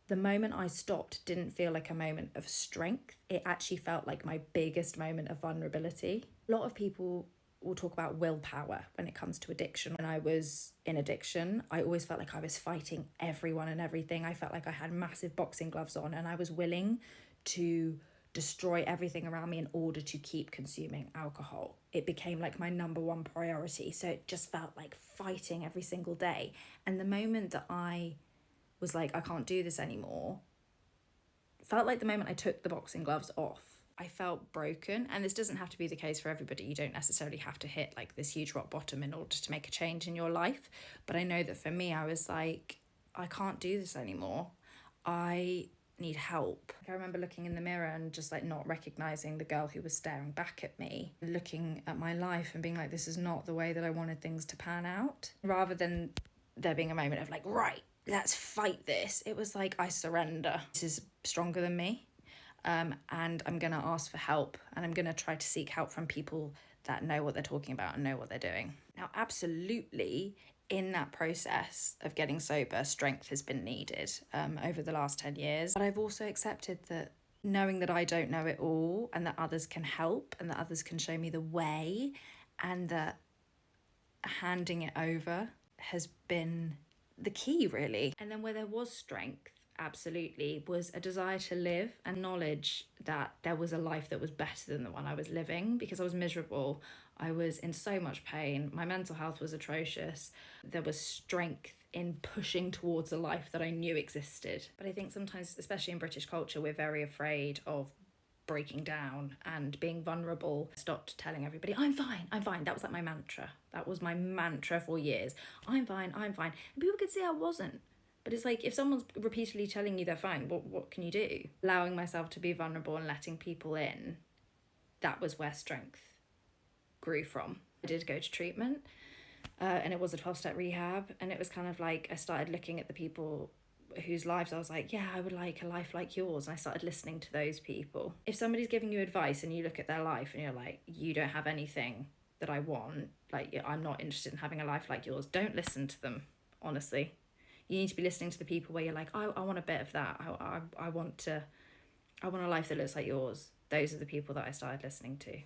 The moment I stopped didn't feel like a moment of strength. It actually felt like my biggest moment of vulnerability. A lot of people will talk about willpower when it comes to addiction. When I was in addiction, I always felt like I was fighting everyone and everything. I felt like I had massive boxing gloves on and I was willing to destroy everything around me in order to keep consuming alcohol. It became like my number one priority. So it just felt like fighting every single day. And the moment that I was like, I can't do this anymore, felt like the moment I took the boxing gloves off, I felt broken. And this doesn't have to be the case for everybody. You don't necessarily have to hit like this huge rock bottom in order to make a change in your life. But I know that for me, I was like, I can't do this anymore. I need help. I remember looking in the mirror and just like not recognizing the girl who was staring back at me, looking at my life and being like, this is not the way that I wanted things to pan out. Rather than there being a moment of like, right, let's fight this, it was like, I surrender. This is stronger than me. And I'm going to ask for help, and I'm going to try to seek help from people that know what they're talking about and know what they're doing. Now, absolutely, in that process of getting sober, strength has been needed over the last 10 years. But I've also accepted that knowing that I don't know it all and that others can help and that others can show me the way, and that handing it over has been the key, really. And then where there was strength, absolutely, was a desire to live and knowledge that there was a life that was better than the one I was living, because I was miserable. I was in so much pain. My mental health was atrocious. There was strength in pushing towards a life that I knew existed. But I think sometimes, especially in British culture, we're very afraid of breaking down and being vulnerable. I stopped telling everybody, I'm fine. That was like my mantra. That was my mantra for years. I'm fine. And people could see I wasn't. But it's like, if someone's repeatedly telling you they're fine, what can you do? Allowing myself to be vulnerable and letting people in, that was where strength grew from. I did go to treatment, and it was a 12-step rehab. And it was kind of like, I started looking at the people whose lives I was like, yeah, I would like a life like yours. And I started listening to those people. If somebody's giving you advice and you look at their life and you're like, you don't have anything that I want, like, I'm not interested in having a life like yours, don't listen to them, honestly. You need to be listening to the people where you're like, I want a bit of that. I want a life that looks like yours. Those are the people that I started listening to.